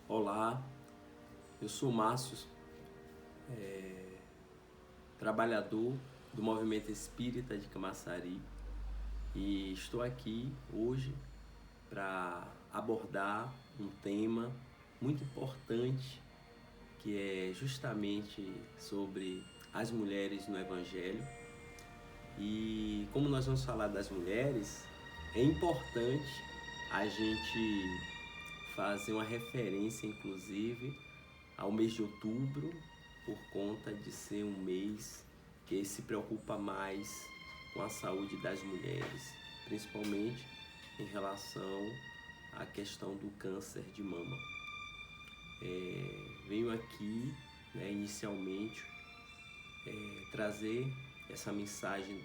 Olá, eu sou Márcio, trabalhador do Movimento Espírita de Camaçari e estou aqui hoje para abordar um tema muito importante que é justamente sobre as mulheres no Evangelho. E como nós vamos falar das mulheres, é importante a gente fazer uma referência, inclusive, ao mês de outubro, por conta de ser um mês que se preocupa mais com a saúde das mulheres, principalmente em relação à questão do câncer de mama. Venho aqui, inicialmente, trazer essa mensagem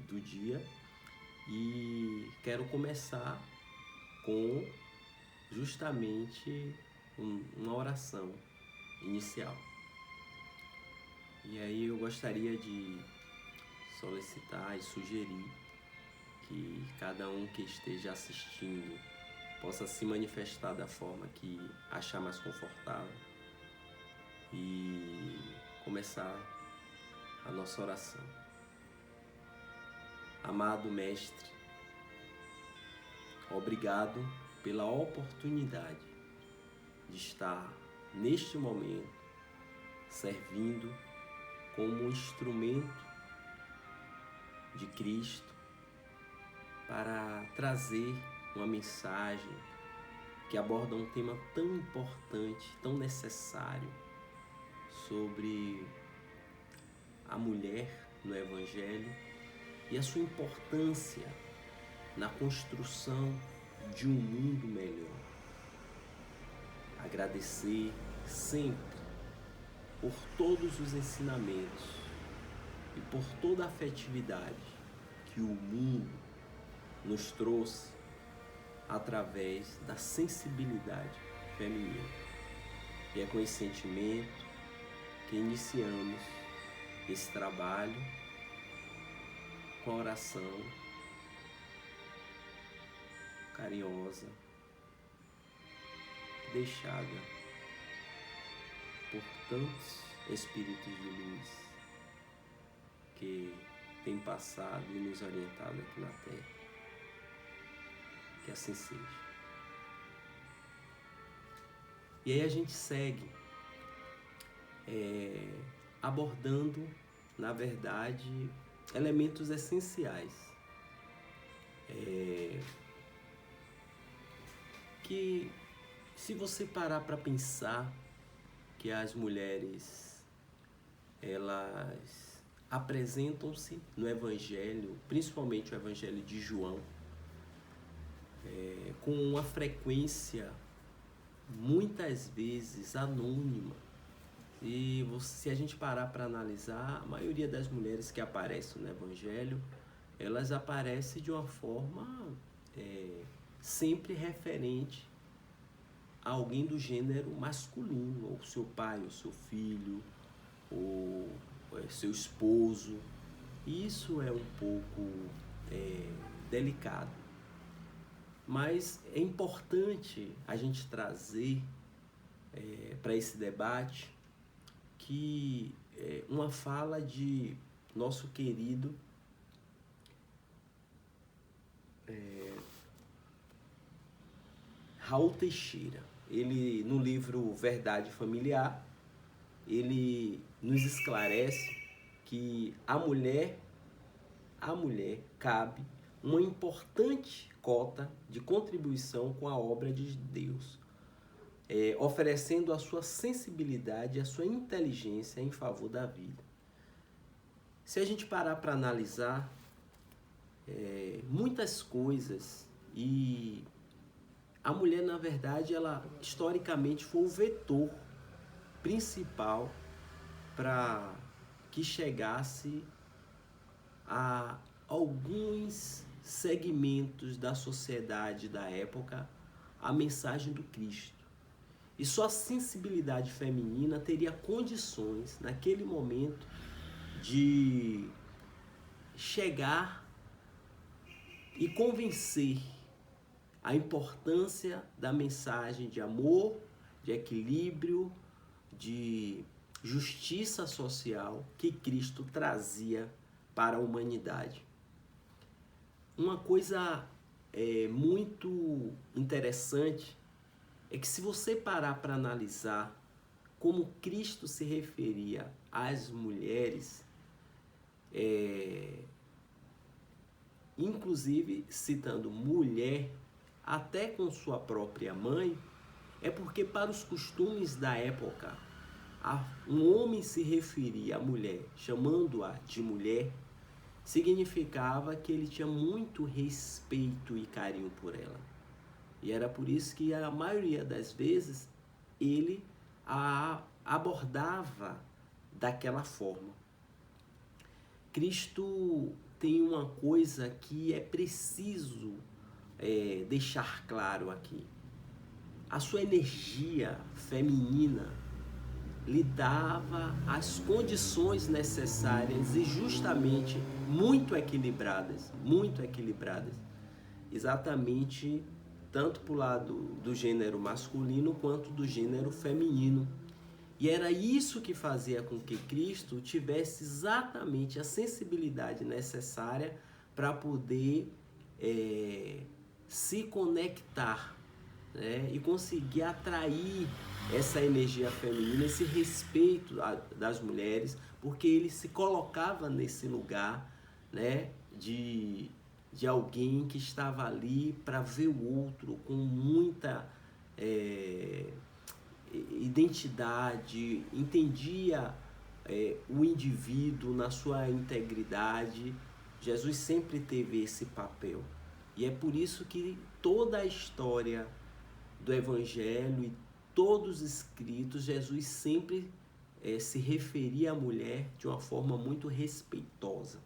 do dia e quero começar com justamente uma oração inicial. E aí eu gostaria de solicitar e sugerir que cada um que esteja assistindo possa se manifestar da forma que achar mais confortável e começar a nossa oração. Amado Mestre, obrigado pela oportunidade de estar neste momento servindo como instrumento de Cristo para trazer uma mensagem que aborda um tema tão importante, tão necessário sobre a mulher no Evangelho e a sua importância na construção de um mundo melhor. Agradecer sempre por todos os ensinamentos e por toda a afetividade que o mundo nos trouxe através da sensibilidade feminina. E é com esse sentimento que iniciamos esse trabalho com a oração carinhosa, deixada por tantos espíritos de luz que têm passado e nos orientado aqui na Terra. Que assim seja. E aí a gente segue abordando, na verdade, elementos essenciais que, se você parar para pensar que as mulheres elas apresentam-se no Evangelho, principalmente o Evangelho de João, com uma frequência muitas vezes anônima. E se a gente parar para analisar, a maioria das mulheres que aparecem no Evangelho, elas aparecem de uma forma sempre referente a alguém do gênero masculino, ou seu pai, ou seu filho, ou seu esposo. Isso é um pouco delicado. Mas é importante a gente trazer para esse debate que uma fala de nosso querido Raul Teixeira. Ele, no livro Verdade Familiar, ele nos esclarece que a mulher cabe uma importante cota de contribuição com a obra de Deus, oferecendo a sua sensibilidade e a sua inteligência em favor da vida. Se a gente parar para analisar muitas coisas, e a mulher, na verdade, ela historicamente foi o vetor principal para que chegasse a alguns segmentos da sociedade da época a mensagem do Cristo. E só a sensibilidade feminina teria condições, naquele momento, de chegar e convencer a importância da mensagem de amor, de equilíbrio, de justiça social que Cristo trazia para a humanidade. Uma coisa muito interessante é que, se você parar para analisar como Cristo se referia às mulheres, inclusive citando mulher até com sua própria mãe, é porque, para os costumes da época, um homem se referia à mulher chamando-a de mulher, significava que ele tinha muito respeito e carinho por ela. E era por isso que, a maioria das vezes, ele a abordava daquela forma. Cristo tem uma coisa que é preciso deixar claro aqui. A sua energia feminina lhe dava as condições necessárias e justamente muito equilibradas, exatamente tanto para o lado do gênero masculino quanto do gênero feminino. E era isso que fazia com que Cristo tivesse exatamente a sensibilidade necessária para poder se conectar, né, e conseguir atrair essa energia feminina, esse respeito das mulheres, porque ele se colocava nesse lugar, né, de alguém que estava ali para ver o outro com muita identidade, entendia o indivíduo na sua integridade. Jesus sempre teve esse papel. E é por isso que toda a história do Evangelho e todos os escritos, Jesus sempre se referia à mulher de uma forma muito respeitosa.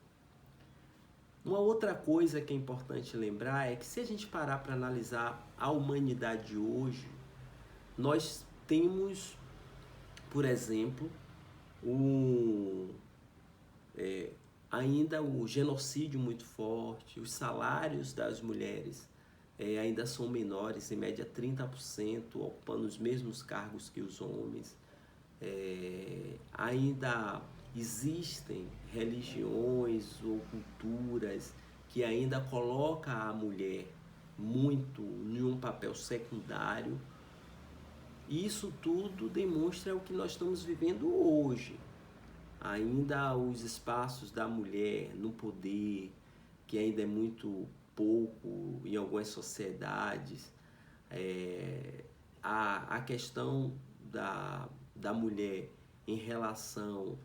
Uma outra coisa que é importante lembrar é que, se a gente parar para analisar a humanidade hoje, nós temos, por exemplo, ainda o genocídio muito forte, os salários das mulheres ainda são menores, em média 30%, ocupando os mesmos cargos que os homens. Ainda existem religiões ou culturas que ainda colocam a mulher muito em um papel secundário. E isso tudo demonstra o que nós estamos vivendo hoje. Ainda os espaços da mulher no poder, que ainda é muito pouco em algumas sociedades. A questão da mulher em relação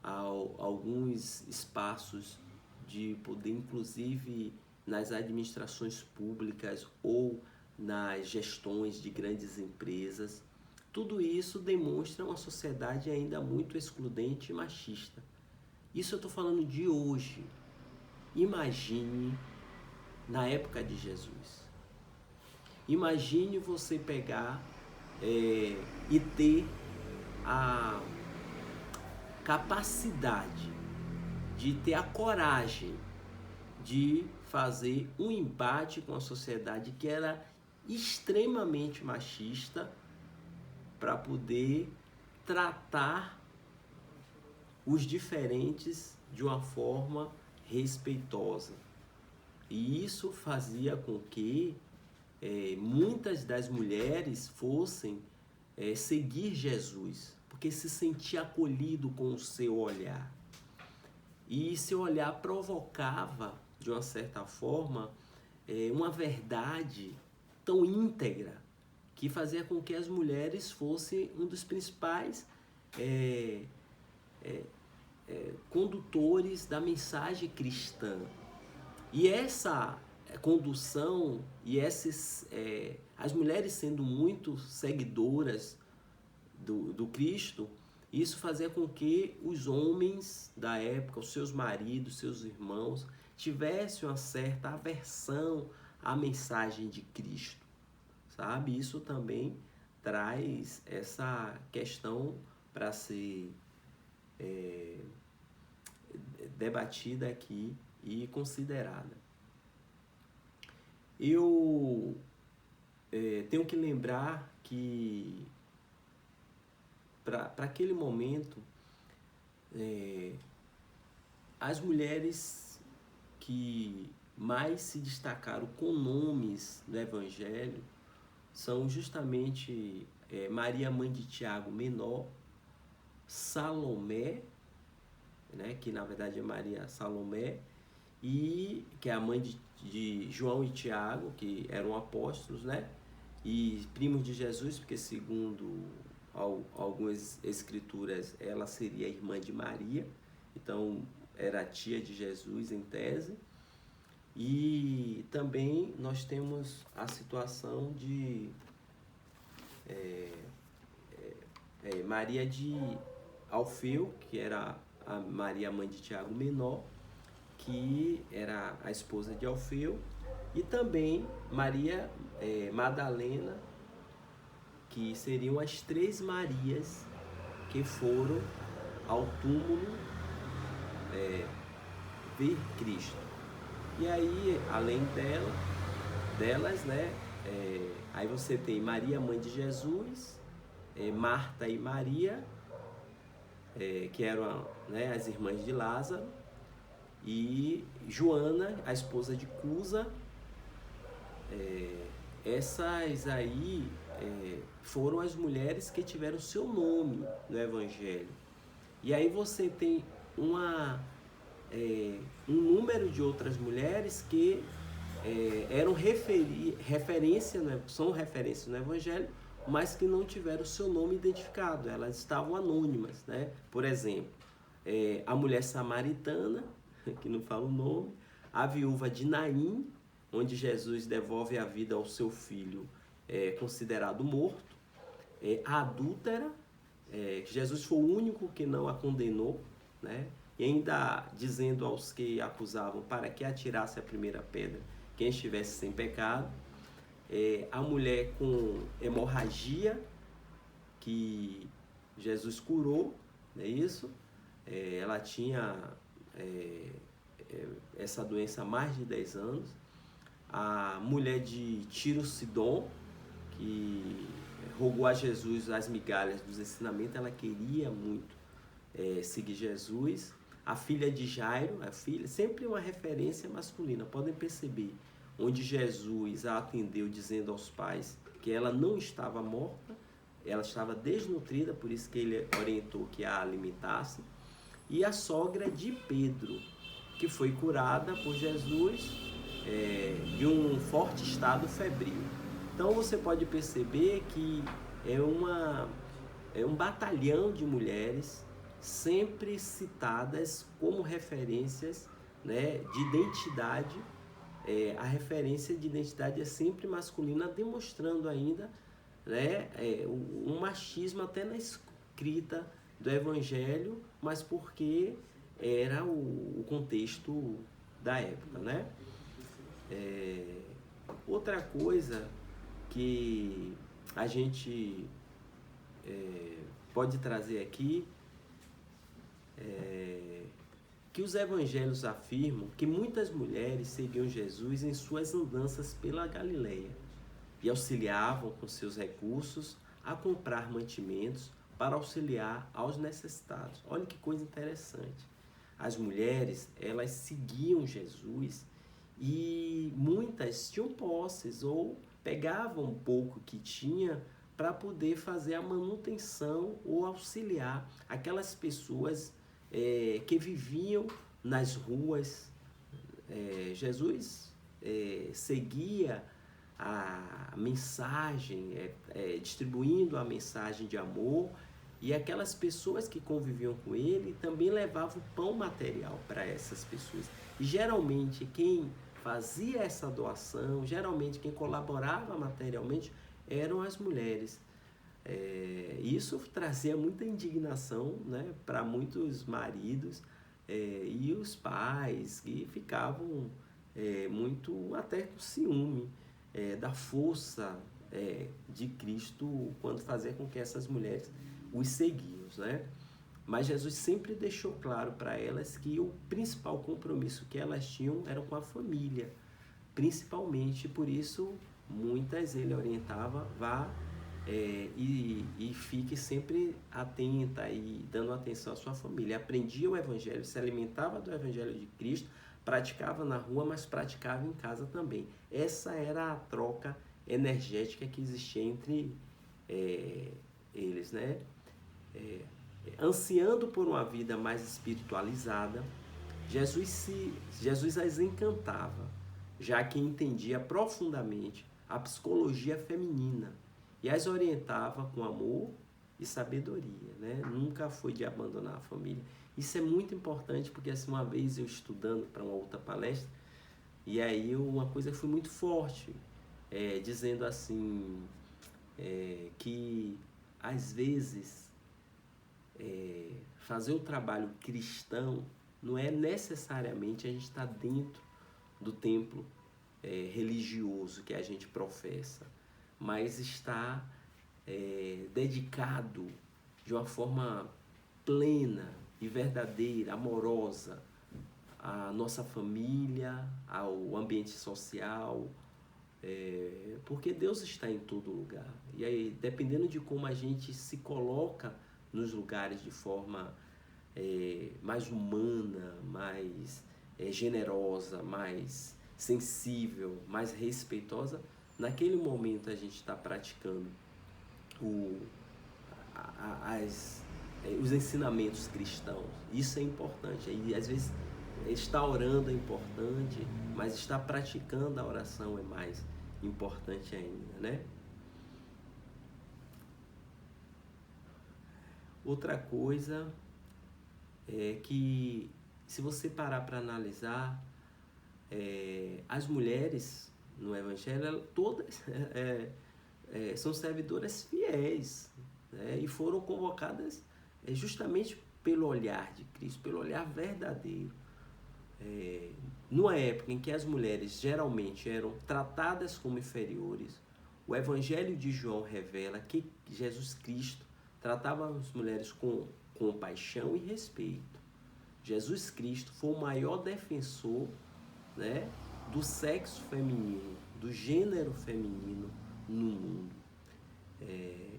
a alguns espaços de poder, inclusive nas administrações públicas ou nas gestões de grandes empresas. Tudo isso demonstra uma sociedade ainda muito excludente e machista. Isso eu estou falando de hoje. Imagine na época de Jesus. Imagine você pegar e ter a capacidade de ter a coragem de fazer um embate com a sociedade que era extremamente machista, para poder tratar os diferentes de uma forma respeitosa. E isso fazia com que muitas das mulheres fossem seguir Jesus, porque se sentia acolhido com o seu olhar. E seu olhar provocava, de uma certa forma, uma verdade tão íntegra, que fazia com que as mulheres fossem um dos principais condutores da mensagem cristã. E essa condução e as mulheres sendo muito seguidoras do Cristo, isso fazia com que os homens da época, os seus maridos, seus irmãos, tivessem uma certa aversão à mensagem de Cristo, sabe? Isso também traz essa questão para ser debatida aqui e considerada. Eu tenho que lembrar que para aquele momento, as mulheres que mais se destacaram com nomes no Evangelho são justamente Maria, mãe de Tiago Menor, Salomé, né, que na verdade é Maria Salomé, e que é a mãe de João e Tiago, que eram apóstolos, né, e primos de Jesus, porque segundo algumas escrituras ela seria irmã de Maria, então era tia de Jesus em tese. E também nós temos a situação de Maria de Alfeu, que era a Maria, mãe de Tiago Menor, que era a esposa de Alfeu, e também Maria Madalena, que seriam as 3 Marias que foram ao túmulo ver Cristo. E aí, além delas, né, aí você tem Maria, mãe de Jesus, Marta e Maria, que eram, né, as irmãs de Lázaro, e Joana, a esposa de Cusa. Essas aí foram as mulheres que tiveram seu nome no Evangelho. E aí você tem um número de outras mulheres que eram referência, né, são referências no Evangelho, mas que não tiveram seu nome identificado, elas estavam anônimas, né? Por exemplo, a mulher samaritana, que não fala o nome, a viúva de Naim, onde Jesus devolve a vida ao seu filho considerado morto, a adúltera, Jesus foi o único que não a condenou, né? E ainda dizendo aos que acusavam para que atirasse a primeira pedra quem estivesse sem pecado. A mulher com hemorragia, que Jesus curou, não é isso? Ela tinha essa doença há mais de 10 anos. A mulher de Tiro Sidom, que rogou a Jesus as migalhas dos ensinamentos, ela queria muito seguir Jesus. A filha de Jairo, sempre uma referência masculina, podem perceber, onde Jesus a atendeu dizendo aos pais que ela não estava morta, ela estava desnutrida, por isso que ele orientou que a alimentasse. E a sogra de Pedro, que foi curada por Jesus de um forte estado febril. Então você pode perceber que é um batalhão de mulheres sempre citadas como referências, né, de identidade. A referência de identidade é sempre masculina, demonstrando ainda, né, um machismo até na escrita do Evangelho, mas porque era o contexto da época, né? Outra coisa que a gente pode trazer aqui que os evangelhos afirmam que muitas mulheres seguiam Jesus em suas andanças pela Galileia e auxiliavam com seus recursos a comprar mantimentos para auxiliar aos necessitados. Olha que coisa interessante. As mulheres, elas seguiam Jesus e muitas tinham posses ou pegavam um pouco que tinha para poder fazer a manutenção ou auxiliar aquelas pessoas que viviam nas ruas. Jesus seguia a mensagem, distribuindo a mensagem de amor, e aquelas pessoas que conviviam com ele também levavam pão material para essas pessoas. E geralmente quem fazia essa doação, geralmente quem colaborava materialmente eram as mulheres. Isso trazia muita indignação, né, para muitos maridos e os pais que ficavam muito até com ciúme da força de Cristo quando fazia com que essas mulheres os seguiam, né? Mas Jesus sempre deixou claro para elas que o principal compromisso que elas tinham era com a família, principalmente. Por isso muitas ele orientava: vá e fique sempre atenta e dando atenção à sua família. Aprendia o Evangelho, se alimentava do Evangelho de Cristo, praticava na rua, mas praticava em casa também. Essa era a troca energética que existia entre eles, né? Ansiando por uma vida mais espiritualizada, Jesus as encantava, já que entendia profundamente a psicologia feminina e as orientava com amor e sabedoria, né? Nunca foi de abandonar a família. Isso é muito importante porque assim, uma vez eu estudando para uma outra palestra, e aí uma coisa foi muito forte, dizendo assim, que às vezes fazer o trabalho cristão não é necessariamente a gente estar dentro do templo religioso que a gente professa, mas estar dedicado de uma forma plena e verdadeira, amorosa, à nossa família, ao ambiente social, porque Deus está em todo lugar. E aí, dependendo de como a gente se coloca nos lugares de forma mais humana, mais generosa, mais sensível, mais respeitosa, naquele momento a gente está praticando o, os ensinamentos cristãos. Isso é importante. E às vezes estar orando é importante, mas estar praticando a oração é mais importante ainda, né? Outra coisa é que, se você parar para analisar, as mulheres no Evangelho, todas são servidoras fiéis, né? E foram convocadas justamente pelo olhar de Cristo, pelo olhar verdadeiro. Numa época em que as mulheres geralmente eram tratadas como inferiores, o Evangelho de João revela que Jesus Cristo tratava as mulheres com compaixão e respeito. Jesus Cristo foi o maior defensor, né, do sexo feminino, do gênero feminino no mundo.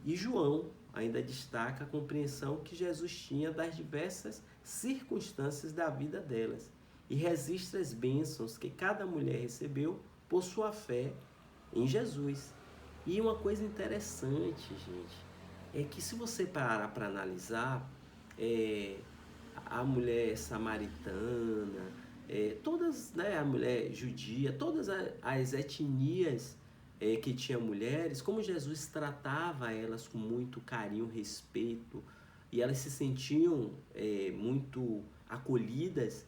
E João ainda destaca a compreensão que Jesus tinha das diversas circunstâncias da vida delas e registra as bênçãos que cada mulher recebeu por sua fé em Jesus. E uma coisa interessante, gente, é que se você parar para analisar, a mulher samaritana, todas, né, a mulher judia, todas as etnias que tinha mulheres, como Jesus tratava elas com muito carinho, respeito, e elas se sentiam muito acolhidas,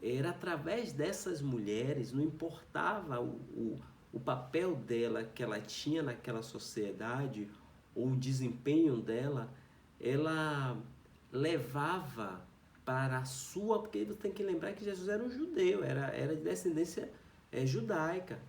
era através dessas mulheres, não importava o papel dela que ela tinha naquela sociedade, ou o desempenho dela, ela levava para a sua, porque ele tem que lembrar que Jesus era um judeu, era de descendência judaica.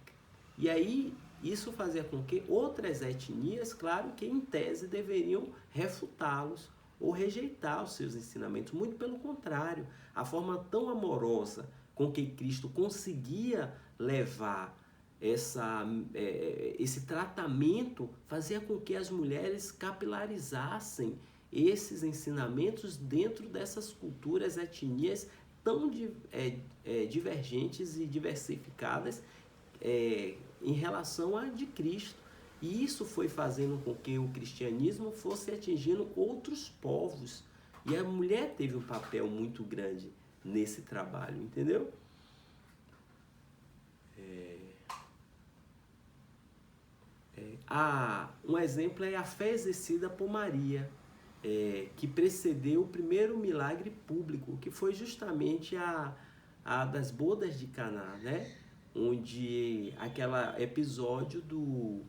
E aí isso fazia com que outras etnias, claro que em tese deveriam refutá-los ou rejeitar os seus ensinamentos. Muito pelo contrário, a forma tão amorosa com que Cristo conseguia levar esse tratamento fazia com que as mulheres capilarizassem esses ensinamentos dentro dessas culturas, etnias tão divergentes e diversificadas em relação a de Cristo. E isso foi fazendo com que o cristianismo fosse atingindo outros povos. E a mulher teve um papel muito grande nesse trabalho, entendeu? Um exemplo é a fé exercida por Maria, que precedeu o primeiro milagre público, que foi justamente a das bodas de Caná, né? Onde aquele episódio do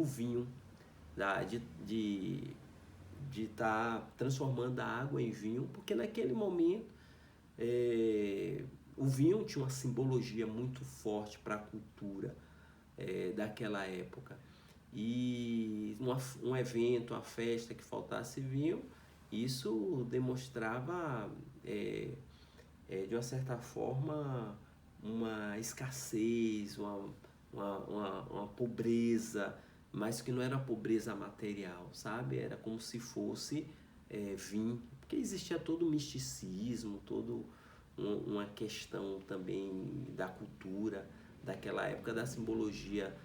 vinho, de estar transformando a água em vinho, porque naquele momento o vinho tinha uma simbologia muito forte para a cultura daquela época. E um evento, uma festa que faltasse vinho, isso demonstrava, de uma certa forma, uma escassez, uma pobreza mas que não era pobreza material, sabe? Era como se fosse vinho, porque existia todo o misticismo, todo uma questão também da cultura daquela época, da simbologia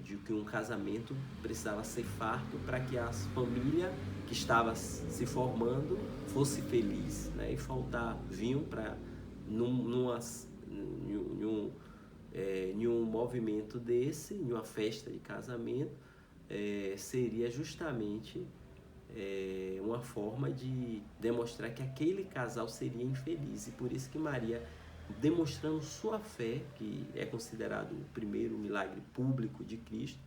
de que um casamento precisava ser farto para que a família que estava se formando fosse feliz, né? E faltar vinho para em um movimento desse, em uma festa de casamento, seria justamente uma forma de demonstrar que aquele casal seria infeliz. E por isso que Maria, demonstrando sua fé, que é considerado o primeiro milagre público de Cristo,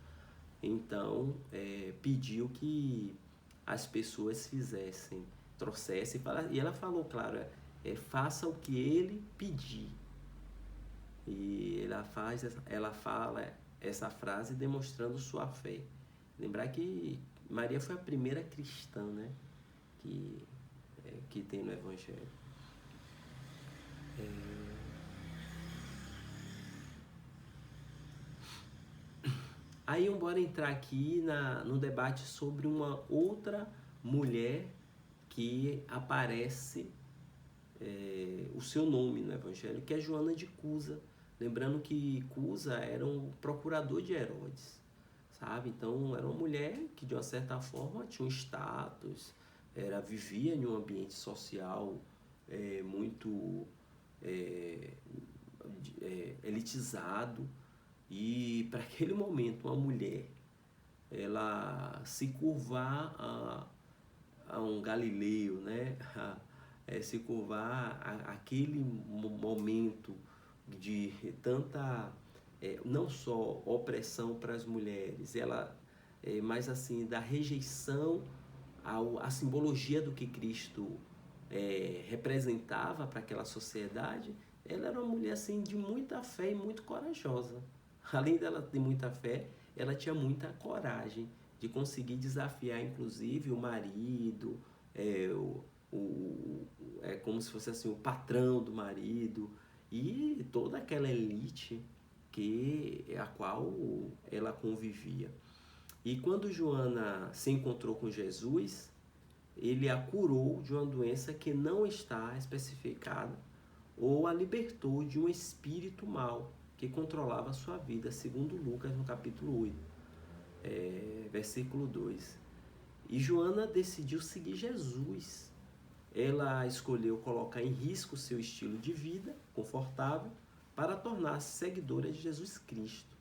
então pediu que as pessoas fizessem, trouxessem, e ela falou, claro, faça o que ele pedir. E ela fala essa frase demonstrando sua fé. Lembrar que Maria foi a primeira cristã, né, que tem no Evangelho. Aí bora entrar aqui no debate sobre uma outra mulher que aparece o seu nome no Evangelho, que é Joana de Cusa. Lembrando que Cusa era um procurador de Herodes, sabe? Então era uma mulher que de uma certa forma tinha um status, vivia em um ambiente social muito elitizado, e para aquele momento uma mulher ela se curvar a um galileu, né? Se curvar aquele momento de tanta não só opressão para as mulheres, mas assim da rejeição à simbologia do que Cristo representava para aquela sociedade. Ela era uma mulher assim de muita fé e muito corajosa. Além dela ter muita fé, ela tinha muita coragem de conseguir desafiar, inclusive, o marido, como se fosse assim o patrão do marido e toda aquela elite a qual ela convivia. E quando Joana se encontrou com Jesus, ele a curou de uma doença que não está especificada ou a libertou de um espírito mau que controlava a sua vida, segundo Lucas no capítulo 8, versículo 2. E Joana decidiu seguir Jesus. Ela escolheu colocar em risco seu estilo de vida confortável para tornar-se seguidora de Jesus Cristo.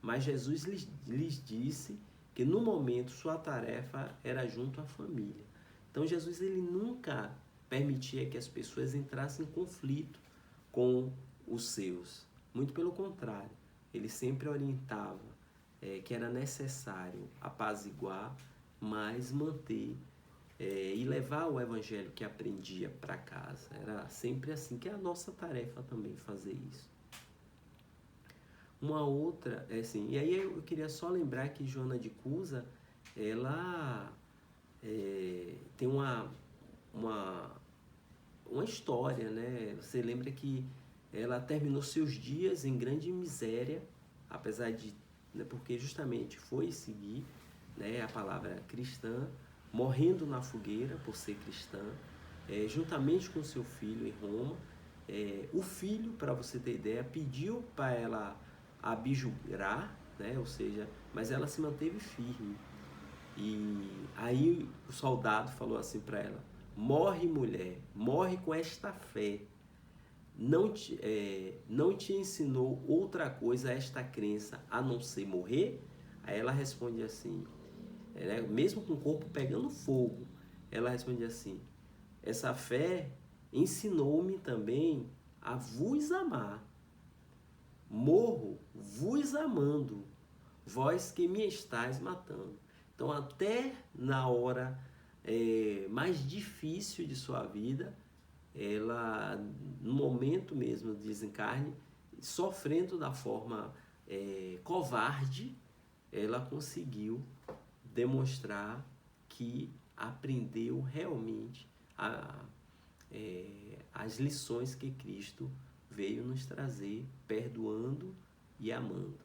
Mas Jesus lhes disse que no momento sua tarefa era junto à família. Então Jesus ele nunca permitia que as pessoas entrassem em conflito com os seus. Muito pelo contrário, ele sempre orientava que era necessário apaziguar, mas manter e levar o evangelho que aprendia para casa. Era sempre assim, que é a nossa tarefa também fazer isso. Uma outra, assim, e aí eu queria só lembrar que Joana de Cusa, ela tem uma história, né? Você lembra que ela terminou seus dias em grande miséria, apesar de, né, porque justamente foi seguir, né, a palavra cristã, morrendo na fogueira por ser cristã, juntamente com seu filho em Roma. O filho, para você ter ideia, pediu para ela abjurar, né, ou seja, mas ela se manteve firme. E aí o soldado falou assim para ela: morre, mulher, morre com esta fé. Não te ensinou outra coisa esta crença a não ser morrer? Aí ela responde assim, mesmo com o corpo pegando fogo, ela responde assim: essa fé ensinou-me também a vos amar. Morro vos amando, vós que me estáis matando. Então, até na hora mais difícil de sua vida, ela, no momento mesmo de desencarne, sofrendo da forma covarde, ela conseguiu demonstrar que aprendeu realmente as lições que Cristo veio nos trazer, perdoando e amando.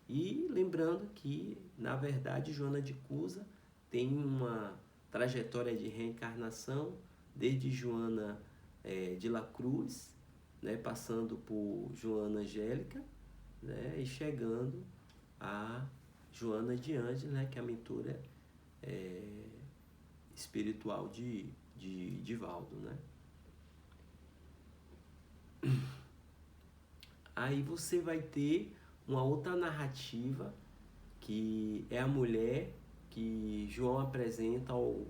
E lembrando que, na verdade, Joana de Cusa tem uma trajetória de reencarnação desde Joana de la Cruz, né, passando por Joana Angélica, né, e chegando a Joana de Ângeles, né, que é a mentora espiritual de Divaldo, né? Aí você vai ter uma outra narrativa, que é a mulher que João apresenta ao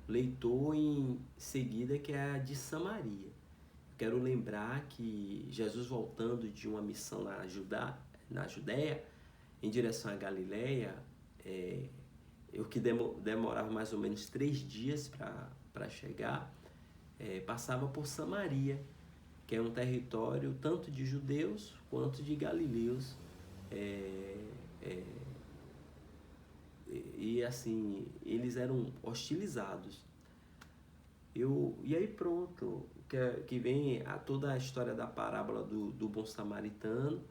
leitor em seguida, que é a de Samaria. Quero lembrar que Jesus, voltando de uma missão na Judéia, em direção à Galileia, o que demorava mais ou menos 3 dias para chegar, passava por Samaria, que é um território tanto de judeus quanto de galileus. E assim, eles eram hostilizados. E aí pronto, que vem toda a história da parábola do bom samaritano.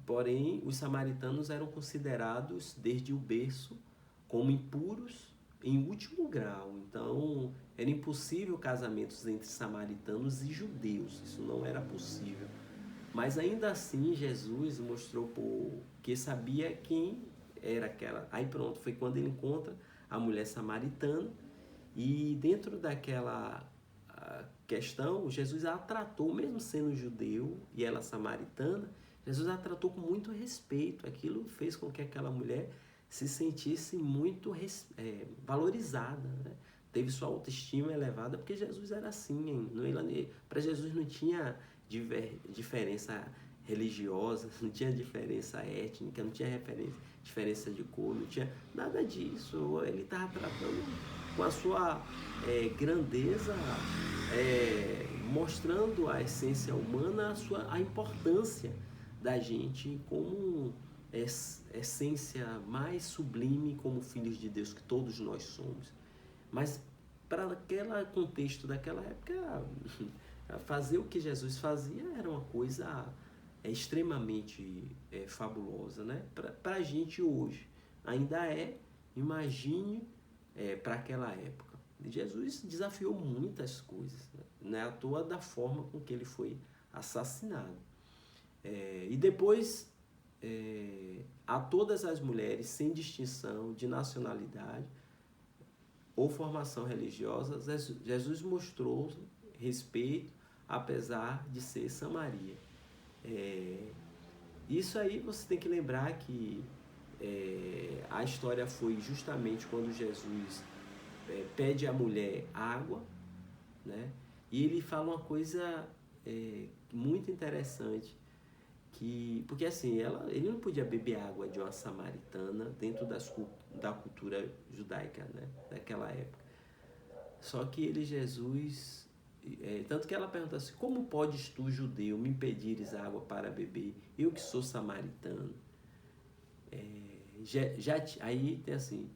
Porém, os samaritanos eram considerados desde o berço como impuros em último grau. Então, era impossível casamentos entre samaritanos e judeus. Isso não era possível. Mas ainda assim, Jesus mostrou que sabia quem era aquela. Aí pronto, foi quando ele encontra a mulher samaritana, e dentro daquela questão, Jesus a tratou, mesmo sendo judeu e ela samaritana, Jesus a tratou com muito respeito. Aquilo fez com que aquela mulher se sentisse muito valorizada, né? Teve sua autoestima elevada, porque Jesus era assim. Para Jesus não tinha diferença religiosa, não tinha diferença étnica, não tinha diferença de cor, não tinha nada disso. Ele estava tratando com a sua grandeza, mostrando a essência humana, a importância da gente como essência mais sublime, como filhos de Deus que todos nós somos. Mas para aquele contexto daquela época, fazer o que Jesus fazia era uma coisa extremamente fabulosa, né? Para a gente hoje ainda imagine para aquela época. Jesus desafiou muitas coisas, né? Não é à toa da forma com que ele foi assassinado. E depois, a todas as mulheres, sem distinção de nacionalidade ou formação religiosa, Jesus mostrou respeito, apesar de ser Samaria. Isso aí você tem que lembrar que a história foi justamente quando Jesus pede à mulher água, né? E ele fala uma coisa muito interessante, porque assim, ele não podia beber água de uma samaritana dentro da cultura judaica, né, daquela época. Só que Jesus, tanto que ela pergunta assim: como podes tu, judeu, me pedires água para beber, eu que sou samaritano? Aí tem assim,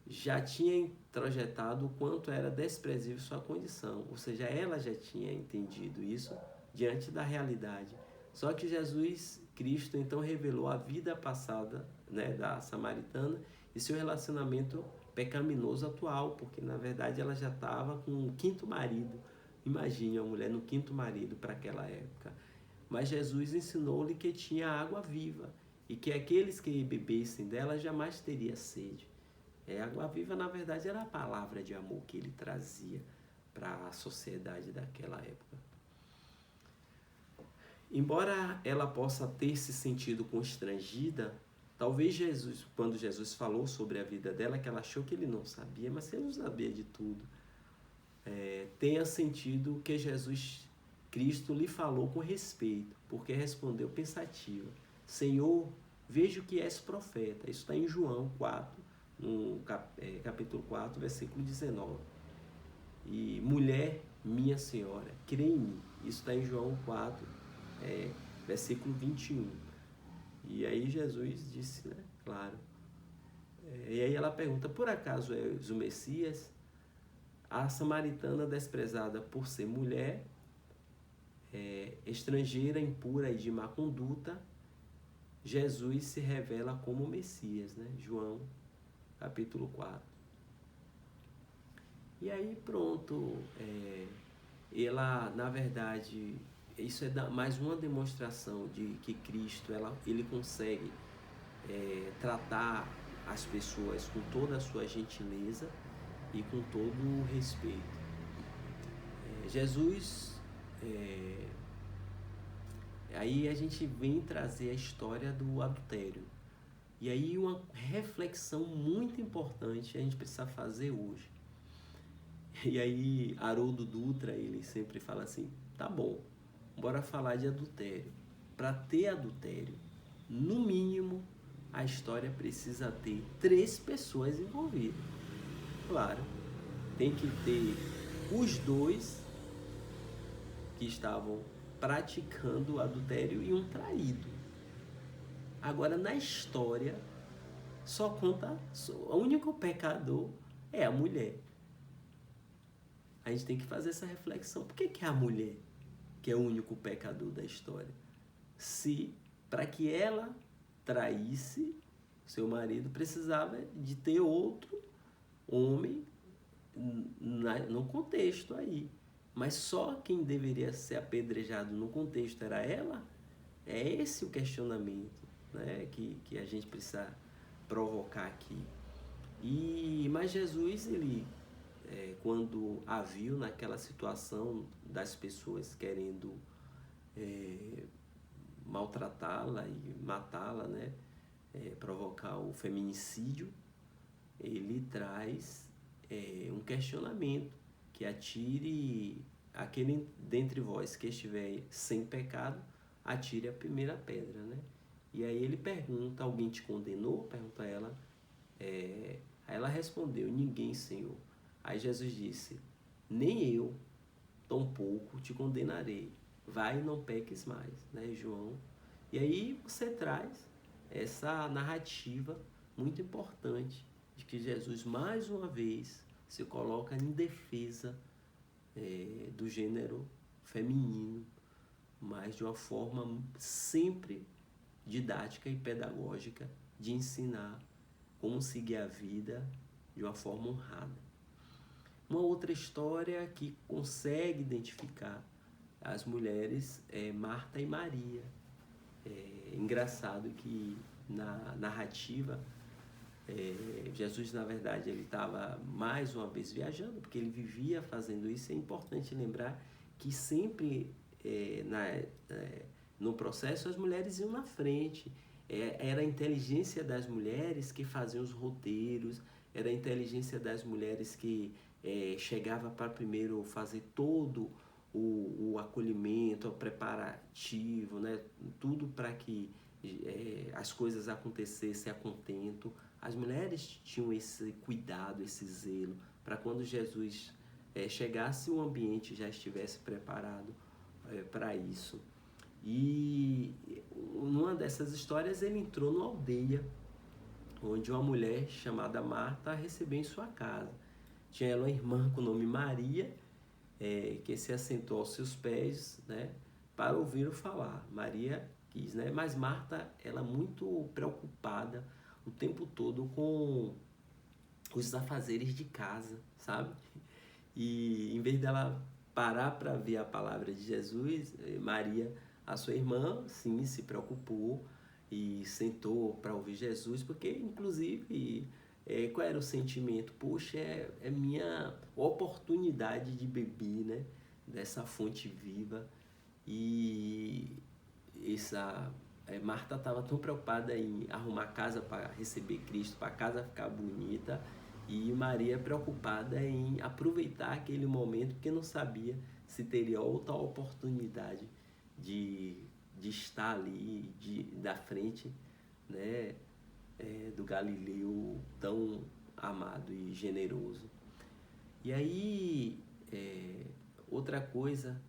já tinha introjetado o quanto era desprezível sua condição, ou seja, ela já tinha entendido isso diante da realidade. Só que Jesus Cristo então revelou a vida passada, né, da samaritana e seu relacionamento pecaminoso atual, porque na verdade ela já estava com um 5º marido. Imagine a mulher no 5º marido para aquela época. Mas Jesus ensinou-lhe que tinha água viva e que aqueles que bebessem dela jamais teria sede. A água viva, na verdade, era a palavra de amor que ele trazia para a sociedade daquela época. Embora ela possa ter se sentido constrangida, talvez quando Jesus falou sobre a vida dela, que ela achou que ele não sabia, mas ele não sabia de tudo, tenha sentido que Jesus Cristo lhe falou com respeito, porque respondeu pensativa: Senhor, vejo que és profeta. Isso está em João 4, no capítulo 4, versículo 19. E mulher, minha senhora, crê em mim. Isso está em João 4, versículo 21. E aí Jesus disse, né? Claro. E aí ela pergunta: por acaso és o Messias? A samaritana, desprezada por ser mulher, estrangeira, impura e de má conduta, Jesus se revela como Messias, né? João, capítulo 4. E aí pronto, ela, na verdade, isso é mais uma demonstração de que Cristo, ele consegue tratar as pessoas com toda a sua gentileza e com todo o respeito. Jesus, aí a gente vem trazer a história do adultério. E aí uma reflexão muito importante a gente precisa fazer hoje. E aí Haroldo Dutra, ele sempre fala assim, tá bom, bora falar de adultério. Para ter adultério, no mínimo, a história precisa ter 3 pessoas envolvidas. Claro, tem que ter os 2 que estavam praticando o adultério e um traído. Agora, na história, só conta, o único pecador é a mulher. A gente tem que fazer essa reflexão. Por que é a mulher que é o único pecador da história? Se, para que ela traísse seu marido, precisava de ter outro homem no contexto aí. Mas só quem deveria ser apedrejado no contexto era ela? É esse o questionamento, né, que a gente precisa provocar aqui. Mas Jesus, ele, quando a viu naquela situação das pessoas querendo maltratá-la e matá-la, né, provocar o feminicídio, ele traz um questionamento, que atire aquele dentre vós que estiver sem pecado, atire a primeira pedra, né? E aí ele pergunta, alguém te condenou? Pergunta ela. Aí ela respondeu, ninguém, Senhor. Aí Jesus disse, nem eu, tampouco te condenarei. Vai e não peques mais, né, João? E aí você traz essa narrativa muito importante de que Jesus, mais uma vez, se coloca em defesa do gênero feminino, mas de uma forma sempre didática e pedagógica de ensinar como seguir a vida de uma forma honrada. Uma outra história que consegue identificar as mulheres é Marta e Maria. Engraçado que na narrativa Jesus, na verdade, ele estava mais uma vez viajando, porque ele vivia fazendo isso. É importante lembrar que sempre no processo as mulheres iam na frente. Era a inteligência das mulheres que faziam os roteiros, era a inteligência das mulheres que chegava para primeiro fazer todo o acolhimento, o preparativo, né? Tudo para que as coisas acontecessem a contento. As mulheres tinham esse cuidado, esse zelo, para quando Jesus chegasse, o ambiente já estivesse preparado para isso. E numa dessas histórias ele entrou numa aldeia, onde uma mulher chamada Marta recebeu em sua casa. Tinha ela uma irmã com o nome Maria, que se assentou aos seus pés, né, para ouvir-o falar. Maria quis, né? Mas Marta, ela muito preocupada o tempo todo com os afazeres de casa, sabe? E em vez dela parar para ver a palavra de Jesus, Maria, a sua irmã, sim, se preocupou e sentou para ouvir Jesus, porque inclusive qual era o sentimento? Poxa, é minha oportunidade de beber, né, dessa fonte viva. E Marta estava tão preocupada em arrumar casa para receber Cristo, para a casa ficar bonita, e Maria preocupada em aproveitar aquele momento, porque não sabia se teria outra oportunidade de estar ali, da frente, né, do Galileu tão amado e generoso. E aí, outra coisa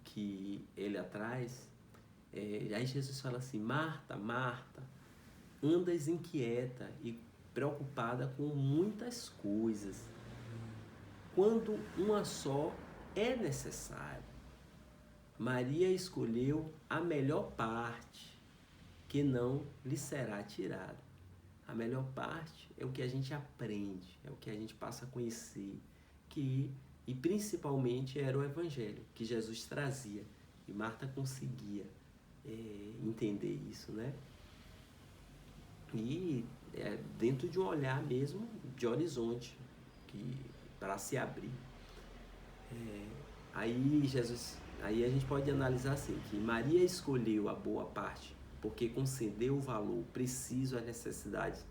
que ele atrás, aí Jesus fala assim, Marta, Marta, andas inquieta e preocupada com muitas coisas, quando uma só é necessária. Maria escolheu a melhor parte, que não lhe será tirada. A melhor parte é o que a gente aprende, é o que a gente passa a conhecer, e principalmente era o Evangelho que Jesus trazia. E Marta conseguia entender isso, né? E dentro de um olhar mesmo de horizonte, para se abrir. Aí a gente pode analisar assim, que Maria escolheu a boa parte porque concedeu o valor preciso às necessidades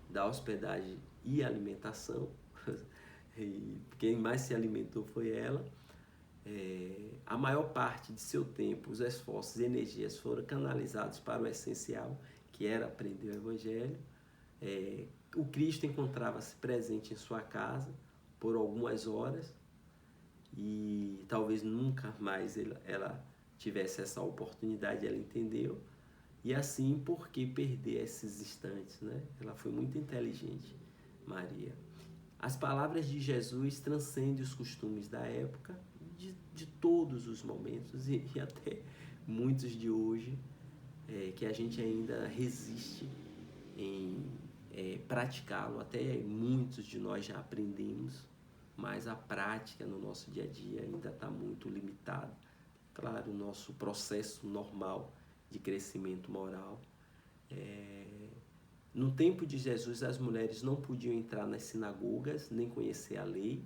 da hospedagem e alimentação. E quem mais se alimentou foi ela. A maior parte de seu tempo, os esforços e energias foram canalizados para o essencial, que era aprender o Evangelho. O Cristo encontrava-se presente em sua casa por algumas horas, e talvez nunca mais ela tivesse essa oportunidade, ela entendeu. E assim, por que perder esses instantes, né? Ela foi muito inteligente, Maria. As palavras de Jesus transcendem os costumes da época, de todos os momentos e até muitos de hoje, que a gente ainda resiste em praticá-lo. Até muitos de nós já aprendemos, mas a prática no nosso dia a dia ainda está muito limitada. Claro, o nosso processo normal de crescimento moral. No tempo de Jesus, as mulheres não podiam entrar nas sinagogas, nem conhecer a lei,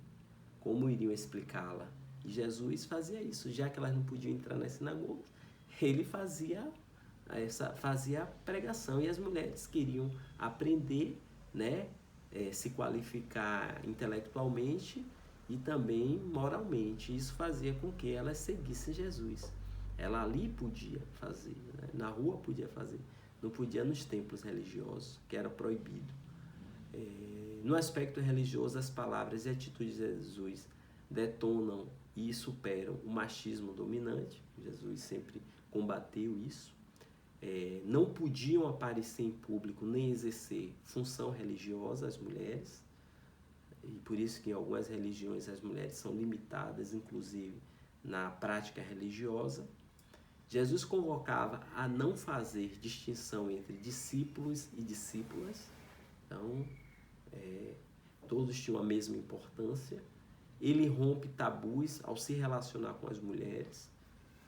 como iriam explicá-la? E Jesus fazia isso, já que elas não podiam entrar nas sinagogas, ele fazia a pregação, e as mulheres queriam aprender, né, se qualificar intelectualmente e também moralmente. Isso fazia com que elas seguissem Jesus. Ela ali podia fazer, né? Na rua podia fazer, não podia nos templos religiosos, que era proibido. No aspecto religioso, as palavras e atitudes de Jesus detonam e superam o machismo dominante. Jesus sempre combateu isso. Não podiam aparecer em público nem exercer função religiosa as mulheres, e por isso que em algumas religiões as mulheres são limitadas, inclusive na prática religiosa. Jesus convocava a não fazer distinção entre discípulos e discípulas, então todos tinham a mesma importância. Ele rompe tabus ao se relacionar com as mulheres,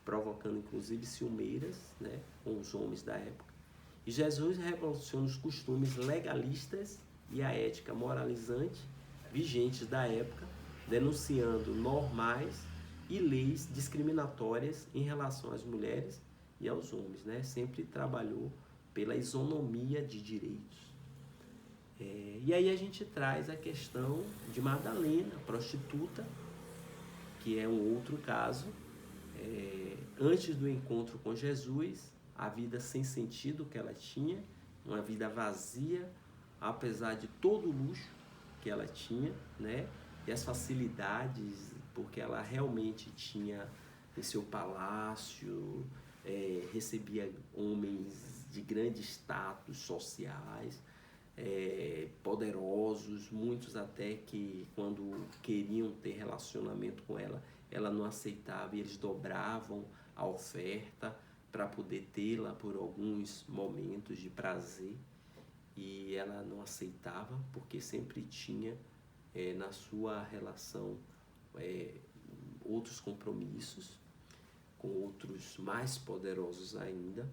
provocando inclusive ciumeiras, né, com os homens da época. E Jesus revoluciona os costumes legalistas e a ética moralizante vigentes da época, denunciando normais e leis discriminatórias em relação às mulheres e aos homens, né? Sempre trabalhou pela isonomia de direitos. E aí a gente traz a questão de Madalena, prostituta, que é um outro caso. Antes do encontro com Jesus, a vida sem sentido que ela tinha, uma vida vazia, apesar de todo o luxo que ela tinha, né? E as facilidades, porque ela realmente tinha em seu palácio, recebia homens de grande status sociais, poderosos, muitos até que quando queriam ter relacionamento com ela, ela não aceitava, e eles dobravam a oferta para poder tê-la por alguns momentos de prazer, e ela não aceitava porque sempre tinha na sua relação outros compromissos com outros mais poderosos ainda.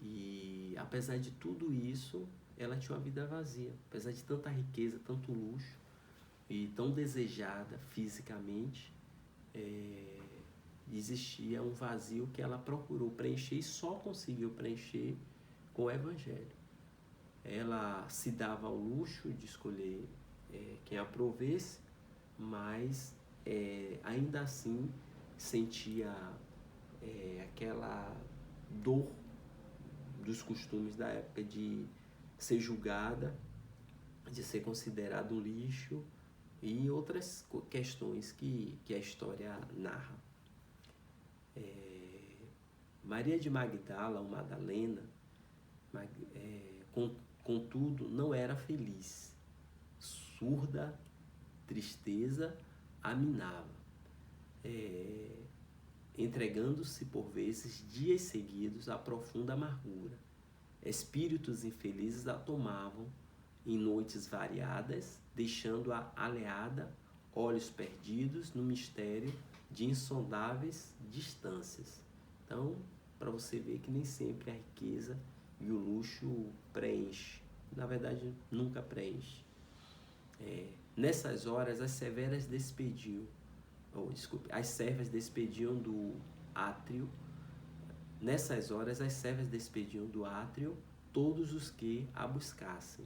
E apesar de tudo isso, ela tinha uma vida vazia. Apesar de tanta riqueza, tanto luxo, e tão desejada fisicamente, existia um vazio que ela procurou preencher e só conseguiu preencher com o Evangelho. Ela se dava ao luxo de escolher quem a provesse, mas ainda assim sentia aquela dor dos costumes da época de ser julgada, de ser considerado um lixo e outras questões que a história narra. Maria de Magdala, ou Madalena, contudo, não era feliz. Surda, tristeza a minava. entregando-se por vezes dias seguidos à profunda amargura. Espíritos infelizes a tomavam em noites variadas, deixando-a aleada, olhos perdidos no mistério de insondáveis distâncias. Então, para você ver que nem sempre a riqueza e o luxo preenche. Na verdade, nunca preenche. Nessas horas, as servas despediam do átrio. Nessas horas, as servas despediam do átrio todos os que a buscassem.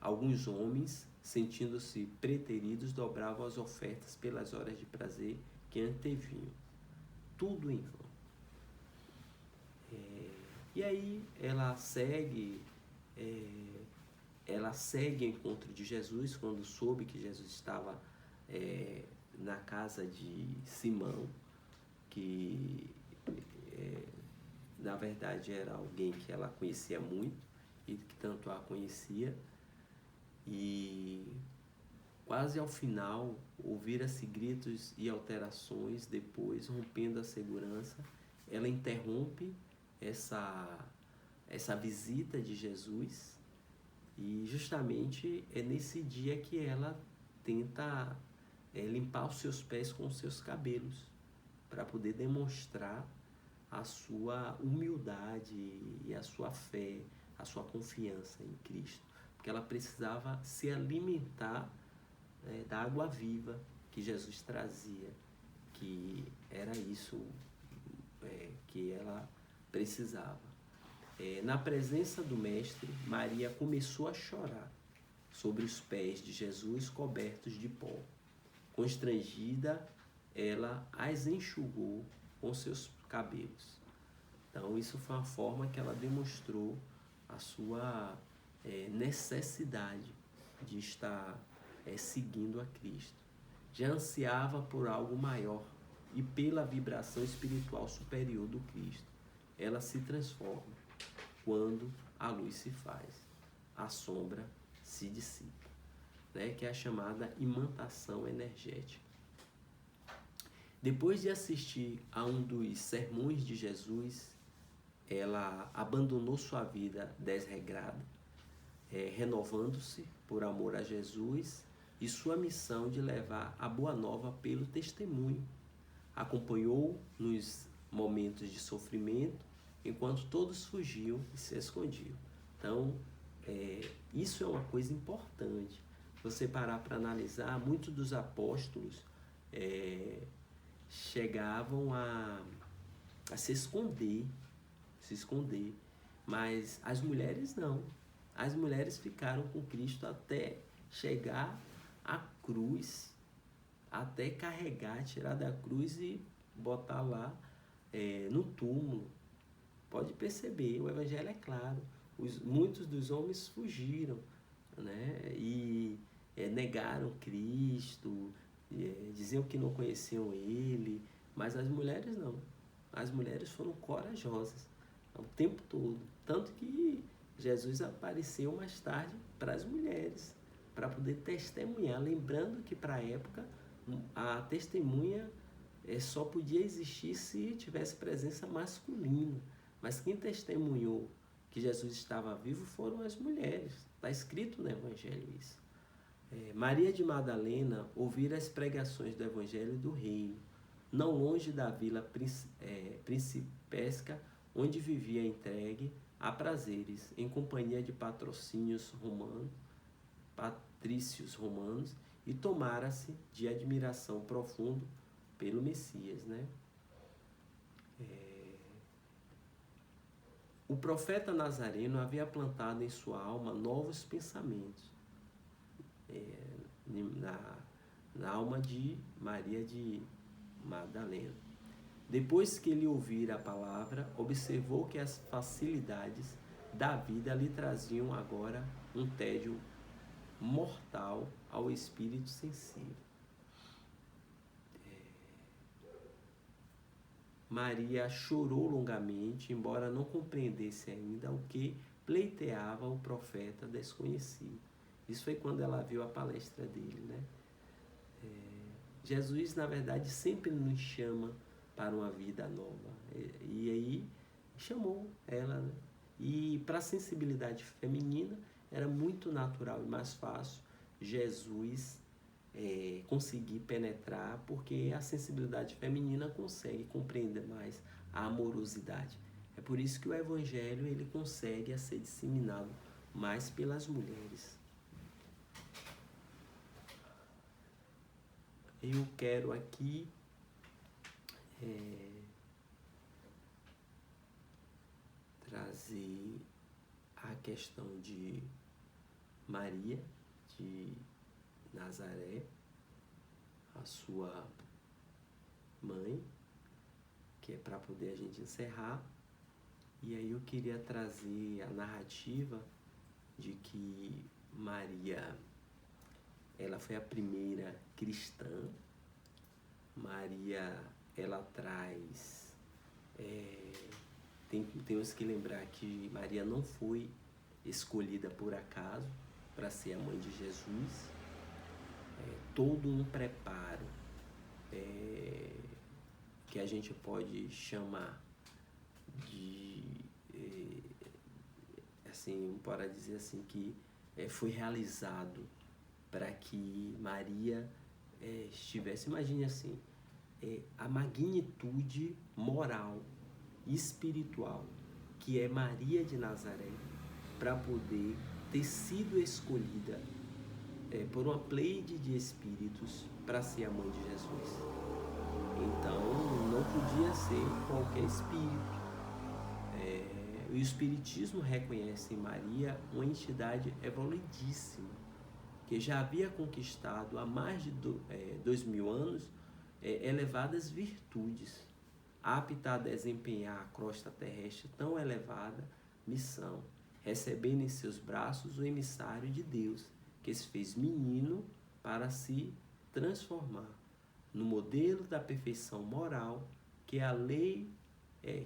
Alguns homens, sentindo-se preteridos, dobravam as ofertas pelas horas de prazer que antevinham. Tudo em vão. E aí ela segue ao encontro de Jesus quando soube que Jesus estava na casa de Simão, que na verdade era alguém que ela conhecia muito e que tanto a conhecia. E quase ao final, ouvira-se gritos e alterações. Depois, rompendo a segurança, ela interrompe essa visita de Jesus, e justamente é nesse dia que ela tenta limpar os seus pés com os seus cabelos, para poder demonstrar a sua humildade e a sua fé, a sua confiança em Cristo, porque ela precisava se alimentar da água viva que Jesus trazia, que era isso que ela precisava. Na presença do Mestre, Maria começou a chorar sobre os pés de Jesus cobertos de pó. Constrangida, ela as enxugou com seus cabelos. Então, isso foi uma forma que ela demonstrou a sua necessidade de estar seguindo a Cristo. Já ansiava por algo maior e pela vibração espiritual superior do Cristo. Ela se transforma quando a luz se faz, a sombra se dissipa, que é a chamada imantação energética. Depois de assistir a um dos sermões de Jesus, ela abandonou sua vida desregrada, renovando-se por amor a Jesus e sua missão de levar a boa nova pelo testemunho. Acompanhou nos momentos de sofrimento, enquanto todos fugiam e se escondiam. Então, isso é uma coisa importante. Você parar para analisar, muitos dos apóstolos chegavam a se esconder, mas as mulheres não. As mulheres ficaram com Cristo até chegar à cruz, até carregar, tirar da cruz e botar lá no túmulo. Pode perceber, o Evangelho é claro. Muitos dos homens fugiram, e negaram Cristo, diziam que não conheciam Ele, mas as mulheres não. As mulheres foram corajosas o tempo todo. Tanto que Jesus apareceu mais tarde para as mulheres, para poder testemunhar. Lembrando que para a época a testemunha só podia existir se tivesse presença masculina. Mas quem testemunhou que Jesus estava vivo foram as mulheres. Está escrito no Evangelho isso. Maria de Madalena ouvira as pregações do Evangelho do Reino, não longe da vila principesca, onde vivia entregue a prazeres, em companhia de patrícios romanos, e tomara-se de admiração profundo pelo Messias, O profeta Nazareno havia plantado em sua alma novos pensamentos, na alma de Maria de Madalena. Depois que ele ouvira a palavra, observou que as facilidades da vida lhe traziam agora um tédio mortal ao espírito sensível. Maria chorou longamente, embora não compreendesse ainda o que pleiteava o profeta desconhecido. Isso foi quando ela viu a palestra dele, Jesus, na verdade, sempre nos chama para uma vida nova. E aí chamou ela, né? E para a sensibilidade feminina era muito natural e mais fácil Jesus conseguir penetrar, porque a sensibilidade feminina consegue compreender mais a amorosidade. É por isso que o evangelho ele consegue ser disseminado mais pelas mulheres. Eu quero aqui trazer a questão de Maria de Nazaré, a sua mãe, que é para poder a gente encerrar. E aí eu queria trazer a narrativa de que Maria, ela foi a primeira cristã. Maria, ela traz... temos que lembrar que Maria não foi escolhida por acaso para ser a mãe de Jesus. Todo um preparo que a gente pode chamar de, assim, para dizer assim, que foi realizado para que Maria estivesse, imagine assim, a magnitude moral e espiritual que é Maria de Nazaré para poder ter sido escolhida por uma pleide de espíritos para ser a mãe de Jesus. Então não podia ser qualquer espírito. O Espiritismo reconhece em Maria uma entidade evoluidíssima, que já havia conquistado há mais de 2000 anos elevadas virtudes, apta a desempenhar a crosta terrestre tão elevada missão, recebendo em seus braços o emissário de Deus, que se fez menino para se transformar no modelo da perfeição moral que a lei,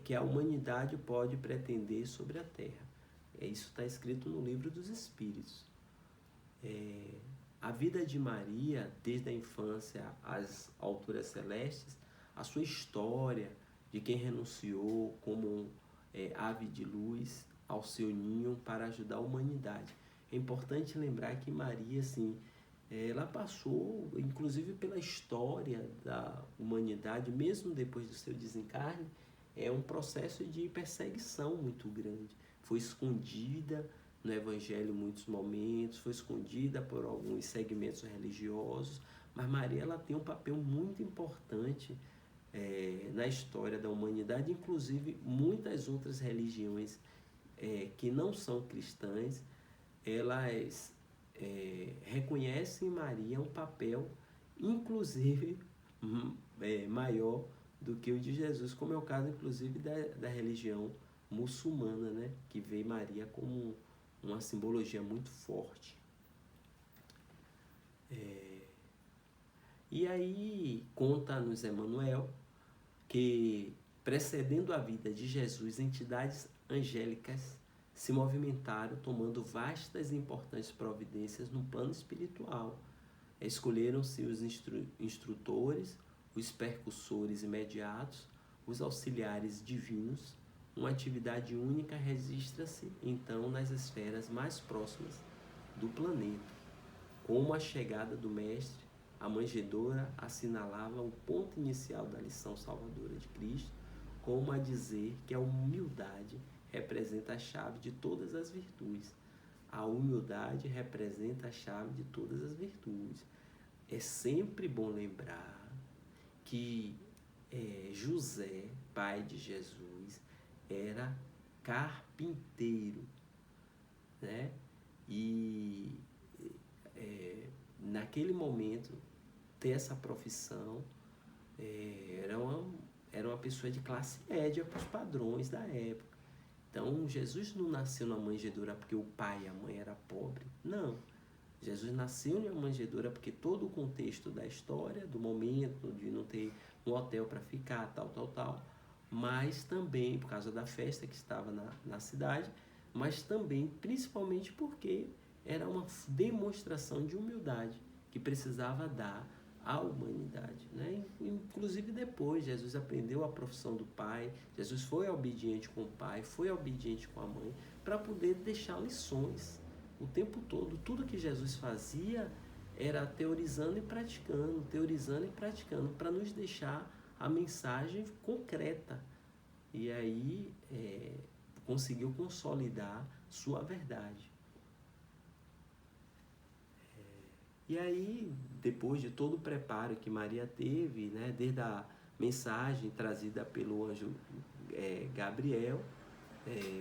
que a humanidade pode pretender sobre a terra. Isso está escrito no Livro dos Espíritos. A vida de Maria, desde a infância às alturas celestes, a sua história de quem renunciou como ave de luz ao seu ninho para ajudar a humanidade. É importante lembrar que Maria, assim, ela passou, inclusive, pela história da humanidade, mesmo depois do seu desencarne, um processo de perseguição muito grande. Foi escondida no Evangelho em muitos momentos, foi escondida por alguns segmentos religiosos, mas Maria ela tem um papel muito importante na história da humanidade, inclusive muitas outras religiões que não são cristãs, elas reconhecem em Maria um papel, inclusive, maior do que o de Jesus, como é o caso, inclusive, da religião muçulmana, né? Que vê Maria como uma simbologia muito forte. E aí, conta-nos Emmanuel que, precedendo a vida de Jesus, entidades angélicas se movimentaram tomando vastas e importantes providências no plano espiritual. Escolheram-se os instrutores, os percussores imediatos, os auxiliares divinos. Uma atividade única registra-se, então, nas esferas mais próximas do planeta. Como a chegada do Mestre, a manjedoura assinalava o ponto inicial da lição salvadora de Cristo, como a dizer que a humildade representa a chave de todas as virtudes. A humildade representa a chave de todas as virtudes. É sempre bom lembrar que José, pai de Jesus, era carpinteiro, né? E naquele momento, ter essa profissão era uma pessoa de classe média para os padrões da época. Então, Jesus não nasceu na manjedoura porque o pai e a mãe eram pobres. Não. Jesus nasceu na manjedoura porque todo o contexto da história, do momento, de não ter um hotel para ficar, tal, mas também por causa da festa que estava na cidade, mas também, principalmente porque era uma demonstração de humildade que precisava dar à humanidade, né? Inclusive depois, Jesus aprendeu a profissão do Pai, Jesus foi obediente com o Pai, foi obediente com a Mãe, para poder deixar lições o tempo todo. Tudo que Jesus fazia era teorizando e praticando, para nos deixar a mensagem concreta. E aí conseguiu consolidar sua verdade. E aí, depois de todo o preparo que Maria teve, né, desde a mensagem trazida pelo anjo Gabriel,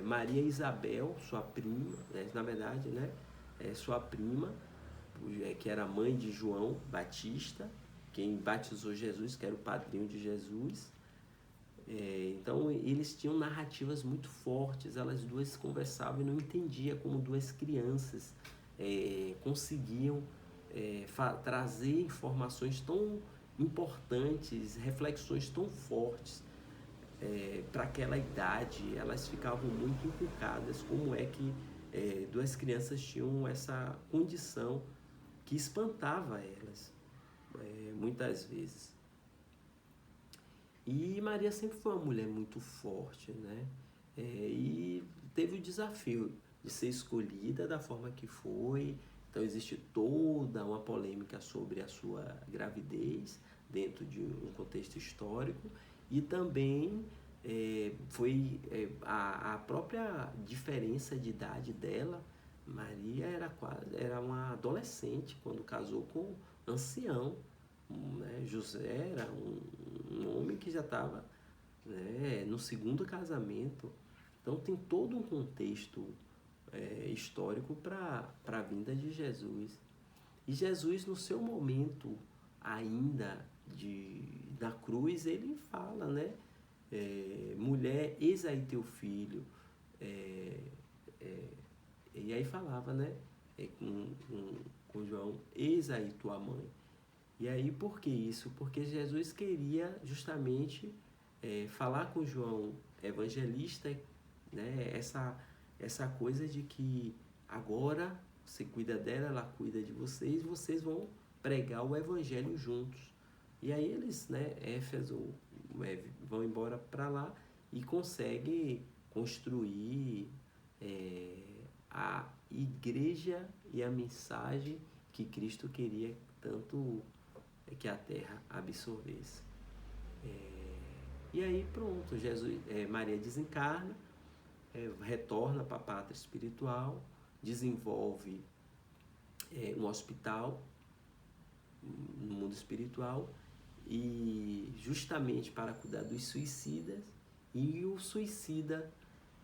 Maria Isabel, sua prima, na verdade, né, sua prima, que era mãe de João Batista, quem batizou Jesus, que era o padrinho de Jesus. Então, eles tinham narrativas muito fortes, elas duas conversavam e não entendiam como duas crianças conseguiam trazer informações tão importantes, reflexões tão fortes para aquela idade. Elas ficavam muito inculcadas como é que duas crianças tinham essa condição que espantava elas muitas vezes. E Maria sempre foi uma mulher muito forte, né? E teve o desafio de ser escolhida da forma que foi. Então existe toda uma polêmica sobre a sua gravidez dentro de um contexto histórico, e também foi a própria diferença de idade dela. Maria era uma adolescente quando casou com um ancião, né? José era um homem que já estava, né, no segundo casamento. Então tem todo um contexto histórico para a vinda de Jesus. E Jesus, no seu momento ainda na cruz, ele fala, né? Mulher, eis aí teu filho. E aí falava, né? Com João, eis aí tua mãe. E aí, por que isso? Porque Jesus queria justamente falar com João Evangelista, né? Essa coisa de que agora você cuida dela, ela cuida de vocês, vocês vão pregar o Evangelho juntos. E aí eles, né, Éfeso, vão embora para lá e conseguem construir a igreja e a mensagem que Cristo queria tanto que a terra absorvesse. E aí pronto, Maria desencarna, retorna para a pátria espiritual, desenvolve um hospital no mundo espiritual, e justamente para cuidar dos suicidas. E o suicida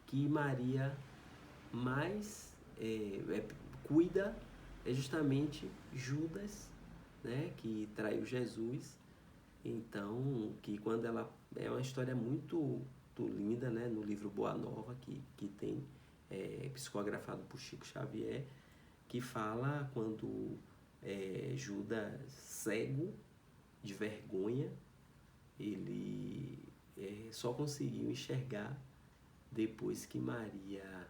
que Maria mais cuida é justamente Judas, né, que traiu Jesus. Então, que quando ela... É uma história muito linda, né, no livro Boa Nova, que tem psicografado por Chico Xavier, que fala quando Judas, cego de vergonha, ele só conseguiu enxergar depois que Maria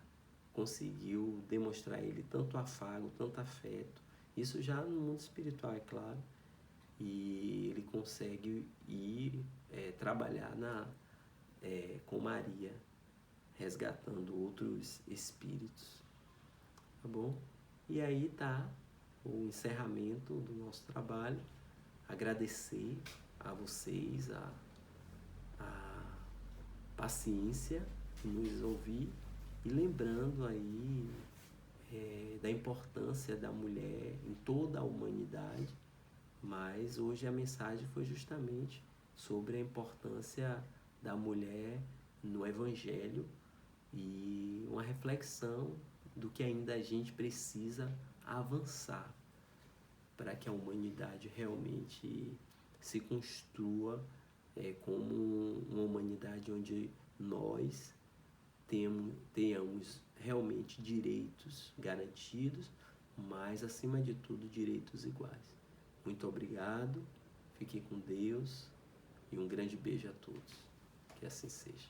conseguiu demonstrar a ele tanto afago, tanto afeto. Isso já no mundo espiritual, é claro. E ele consegue ir trabalhar com Maria, resgatando outros espíritos. Tá bom? E aí tá o encerramento do nosso trabalho. Agradecer a vocês a paciência em nos ouvir, e lembrando aí da importância da mulher em toda a humanidade. Mas hoje a mensagem foi justamente sobre a importância da mulher no Evangelho, e uma reflexão do que ainda a gente precisa avançar para que a humanidade realmente se construa como uma humanidade onde nós tenhamos realmente direitos garantidos, mas acima de tudo direitos iguais. Muito obrigado, fiquem com Deus e um grande beijo a todos. Que assim seja.